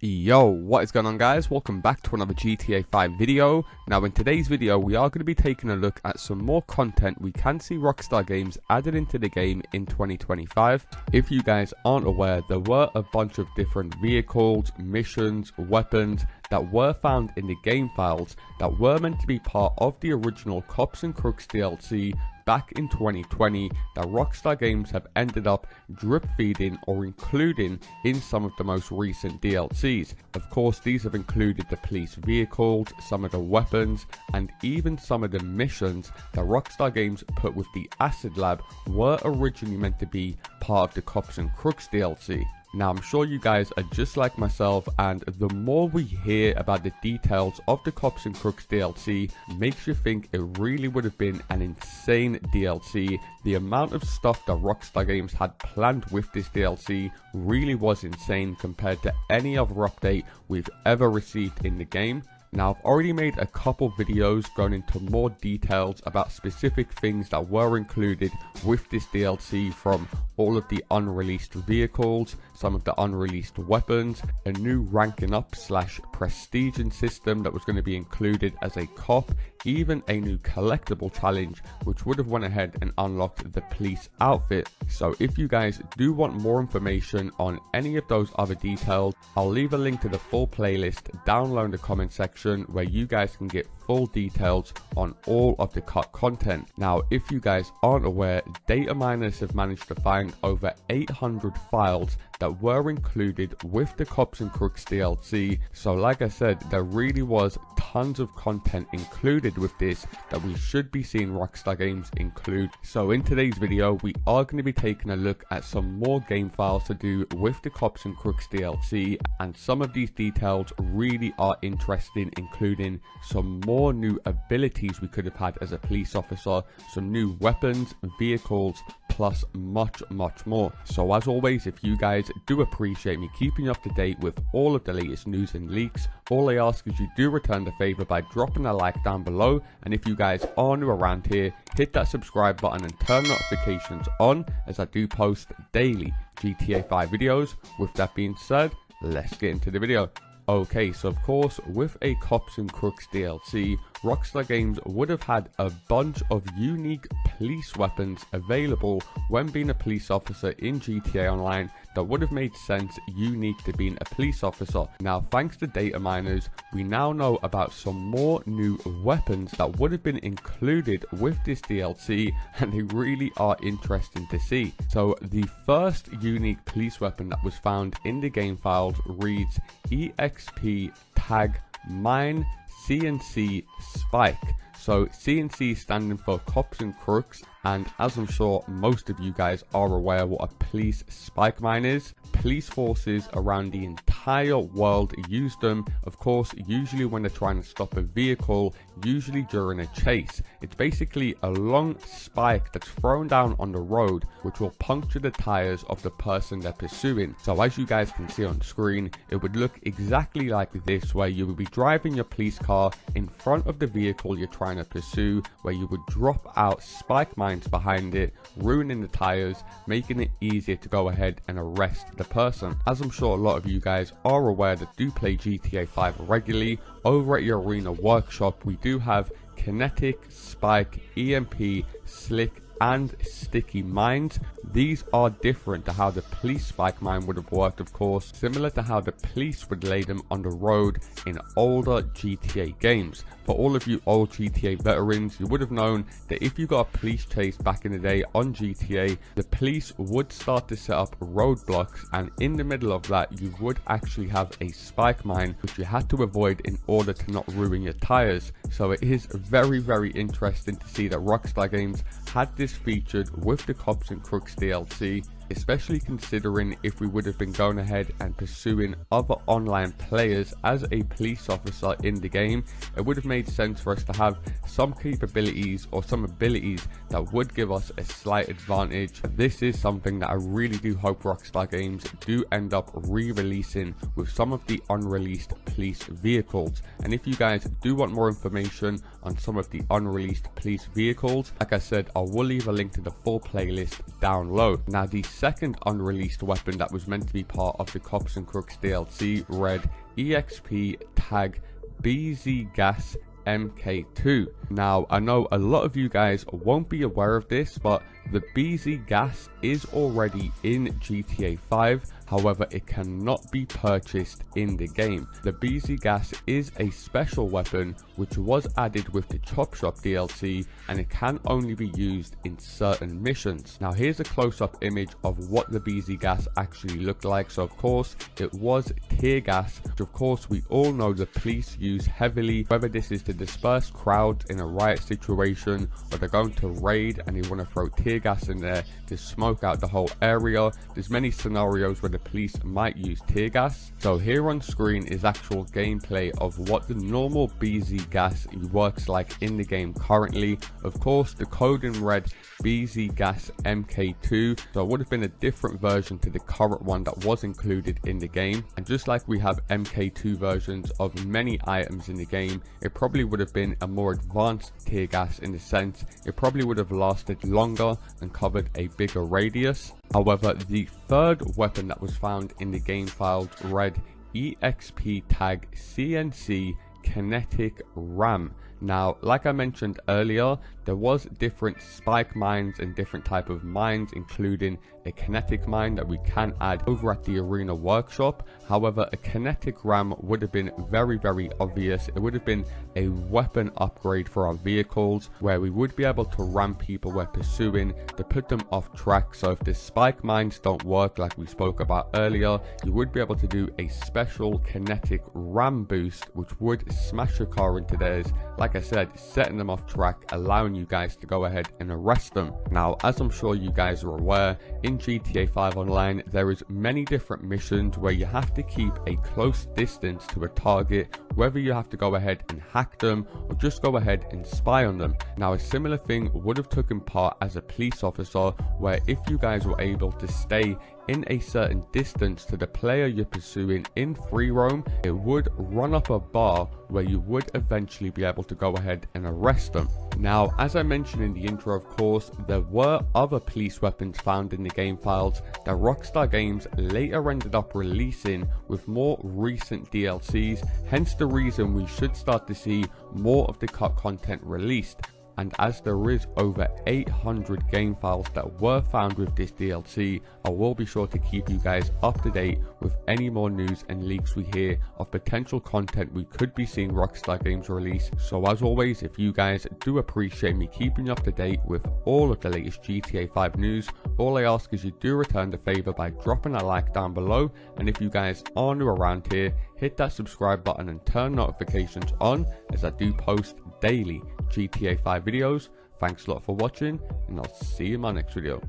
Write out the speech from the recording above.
Yo, what is going on guys? Welcome back to another GTA 5 video. Now in today's video we are going to be taking a look at some more content we can see Rockstar Games added into the game in 2025. If you guys aren't aware, there were a bunch of different vehicles, missions, weapons that were found in the game files that were meant to be part of the original COPS N CROOKS DLC back in 2020 that Rockstar Games have ended up drip feeding or including in some of the most recent DLCs. Of course, these have included the police vehicles, some of the weapons, and even some of the missions that Rockstar Games put with the Acid Lab were originally meant to be part of the COPS N CROOKS DLC. Now I'm sure you guys are just like myself, and the more we hear about the details of the COPS N CROOKS DLC makes you think it really would have been an insane DLC. The amount of stuff that Rockstar Games had planned with this DLC really was insane compared to any other update we've ever received in the game. Now I've already made a couple videos going into more details about specific things that were included with this DLC, from all of the unreleased vehicles, some of the unreleased weapons, a new ranking up / prestiging system that was going to be included as a cop, even a new collectible challenge which would have went ahead and unlocked the police outfit. So if you guys do want more information on any of those other details, I'll leave a link to the full playlist down below in the comment section where you guys can get full details on all of the cut content. Now if you guys aren't aware, data miners have managed to find over 800 files that were included with the COPS N CROOKS DLC. So like I said, there really was tons of content included with this that we should be seeing Rockstar Games include. So in today's video we are going to be taking a look at some more game files to do with the COPS N CROOKS DLC, and some of these details really are interesting, including some more new abilities we could have had as a police officer, some new weapons, vehicles, plus much more. So as always, if you guys do appreciate me keeping you up to date with all of the latest news and leaks, all I ask is you do return the favor by dropping a like down below, and if you guys are new around here, hit that subscribe button and turn notifications on as I do post daily GTA 5 videos. With that being said, let's get into the video. Okay, so of course with a COPS N CROOKS DLC, Rockstar Games would have had a bunch of unique police weapons available when being a police officer in GTA Online that would have made sense unique to being a police officer. Now thanks to data miners, we now know about some more new weapons that would have been included with this DLC, and they really are interesting to see. So the first unique police weapon that was found in the game files reads EXP tag mine CNC spike. So CNC standing for COPS N CROOKS, and as I'm sure most of you guys are aware what a police spike mine is, police forces around the entire world use them, of course usually when they're trying to stop a vehicle, usually during a chase. It's basically a long spike that's thrown down on the road which will puncture the tires of the person they're pursuing. So as you guys can see on screen, it would look exactly like this, where you would be driving your police car in front of the vehicle you're trying to pursue, where you would drop out spike mines behind it, ruining the tires, making it easier to go ahead and arrest the person. As I'm sure a lot of you guys are aware that do play GTA 5 regularly, over at your arena workshop we do have kinetic, spike, EMP, slick and sticky mines. These are different to how the police spike mine would have worked, of course, similar to how the police would lay them on the road in older GTA games. For all of you old GTA veterans, you would have known that if you got a police chase back in the day on GTA, the police would start to set up roadblocks, and in the middle of that you would actually have a spike mine which you had to avoid in order to not ruin your tires. So it is very interesting to see that Rockstar Games had this featured with the COPS N CROOKS DLC, especially considering if we would have been going ahead and pursuing other online players as a police officer in the game, it would have made sense for us to have some capabilities or some abilities that would give us a slight advantage. This is something that I really do hope Rockstar Games do end up re-releasing with some of the unreleased police vehicles. And if you guys do want more information on some of the unreleased police vehicles, like I said, I will leave a link to the full playlist down below. Now the second unreleased weapon that was meant to be part of the COPS N CROOKS DLC read EXP tag BZ Gas MK2. Now, I know a lot of you guys won't be aware of this, but the BZ gas is already in GTA 5, however it cannot be purchased in the game. The BZ gas is a special weapon which was added with the Chop Shop DLC, and it can only be used in certain missions. Now here's a close-up image of what the BZ gas actually looked like. So of course it was tear gas, which of course we all know the police use heavily, whether this is to disperse crowds in a riot situation or they're going to raid and they want to throw tear gas in there to smoke out the whole area. There's many scenarios where the police might use tear gas. So here on screen is actual gameplay of what the normal BZ gas works like in the game currently. Of course the code in red BZ gas MK2, so it would have been a different version to the current one that was included in the game. And just like we have MK2 versions of many items in the game, it probably would have been a more advanced tear gas in the sense it probably would have lasted longer and covered a bigger radius. However, the third weapon that was found in the game files read EXP tag CNC kinetic ram. Now, like I mentioned earlier, there was different spike mines and different type of mines, including a kinetic mine that we can add over at the arena workshop. However, a kinetic ram would have been very obvious. It would have been a weapon upgrade for our vehicles, where we would be able to ram people we're pursuing to put them off track. So if the spike mines don't work like we spoke about earlier, you would be able to do a special kinetic ram boost which would smash your car into theirs, like I said, setting them off track, allowing you guys to go ahead and arrest them. Now, as I'm sure you guys are aware, in GTA 5 Online there is many different missions where you have to keep a close distance to a target, whether you have to go ahead and hack them or just go ahead and spy on them. Now, a similar thing would have taken part as a police officer, where if you guys were able to stay in a certain distance to the player you're pursuing in free roam, it would run up a bar where you would eventually be able to go ahead and arrest them. Now, as I mentioned in the intro, of course, there were other police weapons found in the game files that Rockstar Games later ended up releasing with more recent DLCs, hence the reason we should start to see more of the cut content released. And as there is over 800 game files that were found with this DLC, I will be sure to keep you guys up to date with any more news and leaks we hear of potential content we could be seeing Rockstar Games release. So as always, if you guys do appreciate me keeping you up to date with all of the latest GTA 5 news, all I ask is you do return the favor by dropping a like down below. And if you guys are new around here, hit that subscribe button and turn notifications on, as I do post daily GTA 5 videos. Thanks a lot for watching, and I'll see you in my next video.